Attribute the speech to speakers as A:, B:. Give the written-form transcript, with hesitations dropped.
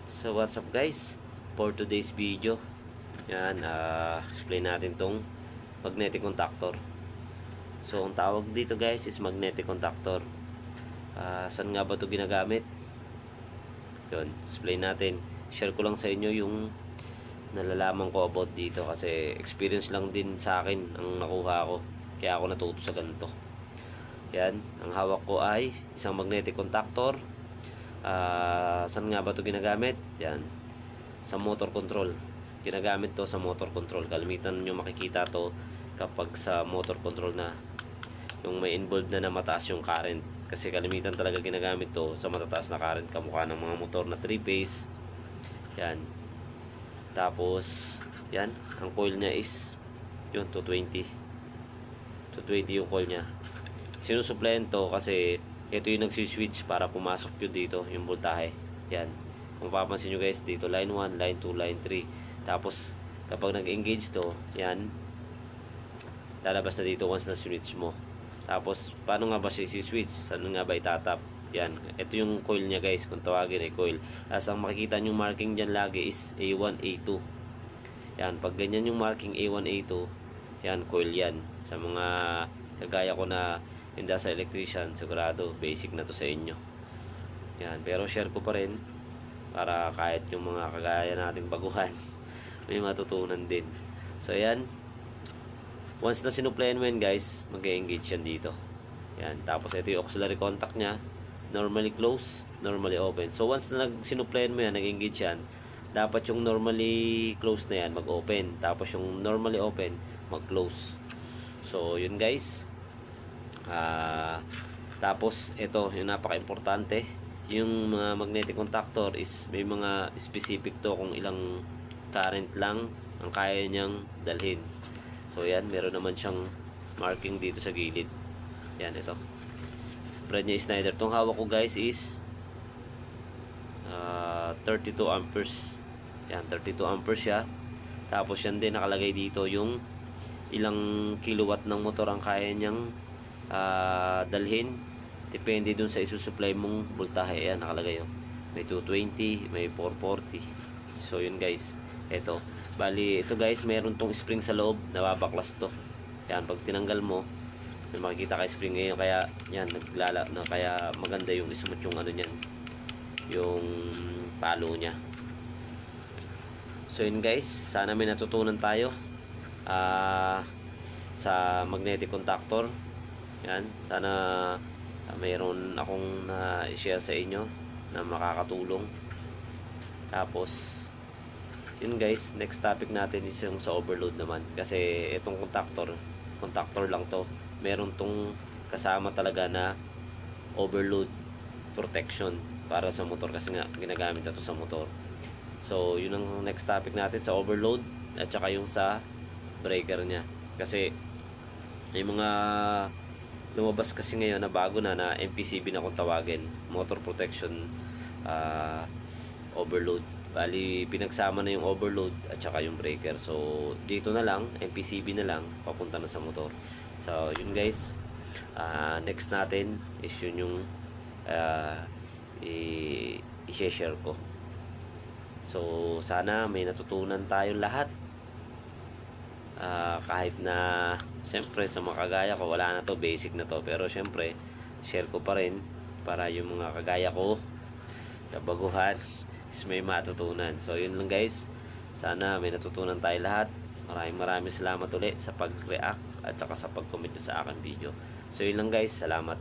A: So what's up guys, for today's video yan, explain natin tong magnetic contactor. So ang tawag dito guys is magnetic contactor. Saan nga ba ito ginagamit? Yun, explain natin. Share ko lang sa inyo yung nalalaman ko about dito kasi experience lang din sa akin ang nakuha ko, kaya ako natuto sa ganito. Yan, ang hawak ko ay isang magnetic contactor. Saan nga ba ito ginagamit? Yan, sa motor control. Ginagamit to sa motor control. Kalimitan nyo makikita to kapag sa motor control na yung may involved na mataas yung current. Kasi kalimitan talaga ginagamit to sa matataas na current, kamukha ng mga motor na 3-phase. Yan. Tapos, yan, ang coil niya is yun, 220. 220 yung coil niya. Sinusuplayan to kasi ito yung nagsiswitch para pumasok yun dito, yung voltahe. Yan. Kung papansin nyo guys, dito line 1, line 2, line 3. Tapos, kapag nag-engage to, yan, lalabas na dito once na switch mo. Tapos, paano nga ba siya isi-switch? Saan nga ba itatap? Yan. Ito yung coil niya guys, kung tawagin ay coil. As ang makikita nyo marking dyan lagi is A1, A2. Yan. Pag ganyan yung marking A1, A2, yan, coil yan. Sa mga kagaya ko na hindi sa electrician, sigurado basic na to sa inyo. Yan, pero share ko pa rin para kahit yung mga kagaya nating baguhan may matutunan din. So yan, once na sinuplayan mo yan guys, mag-engage yan dito. Yan, tapos ito yung auxiliary contact nya, normally close, normally open. So once na sinuplayan mo yan, nag-engage yan, dapat yung normally close na yan mag-open, tapos yung normally open mag-close. So yun guys. Tapos ito yung napaka-importante, yung mga magnetic contactor is may mga specific to kung ilang current lang ang kaya niyang dalhin. So yan, meron naman siyang marking dito sa gilid. Yan, ito brand niya Schneider. Itong hawak ko guys is 32 amperes. Yan, 32 amperes siya. Tapos yan din nakalagay dito yung ilang kilowatt ng motor ang kaya niyang dalhin, depende dun sa isusupply mong voltahe. Ayan, nakalagay yun. May 220, may 440. So yun guys, eto bali, ito guys, meron tong spring sa loob, nababaklas to. Yan, pag tinanggal mo, may makikita kay spring ngayon, kaya yan, naglala na, kaya maganda yung smooth yung ano niyan, yung palo nya. So yun guys, sana may natutunan tayo sa magnetic contactor. Yan, sana mayroon akong na-share sa inyo na makakatulong. Tapos yun guys, next topic natin is yung sa overload naman. Kasi itong contactor lang to. Meron tong kasama talaga na overload protection para sa motor, kasi nga ginagamit na to sa motor. So yun ang next topic natin, sa overload at saka yung sa breaker nya. Kasi may mga lumabas kasi ngayon na bago na MPCB na kung tawagin, motor protection overload. Bali, pinagsama na yung overload at saka yung breaker. So dito na lang, MPCB na lang, papunta na sa motor. So yun guys, next natin is yun yung i-share ko. So sana may natutunan tayong lahat. Kahit na siyempre sa mga kagaya ko wala na to, basic na to, pero siyempre share ko pa rin para yung mga kagaya ko na baguhan is may matutunan. So yun lang guys, sana may natutunan tayo lahat. Maraming salamat ulit sa pag-react at saka sa pag-comment sa aking video. So yun lang guys, salamat.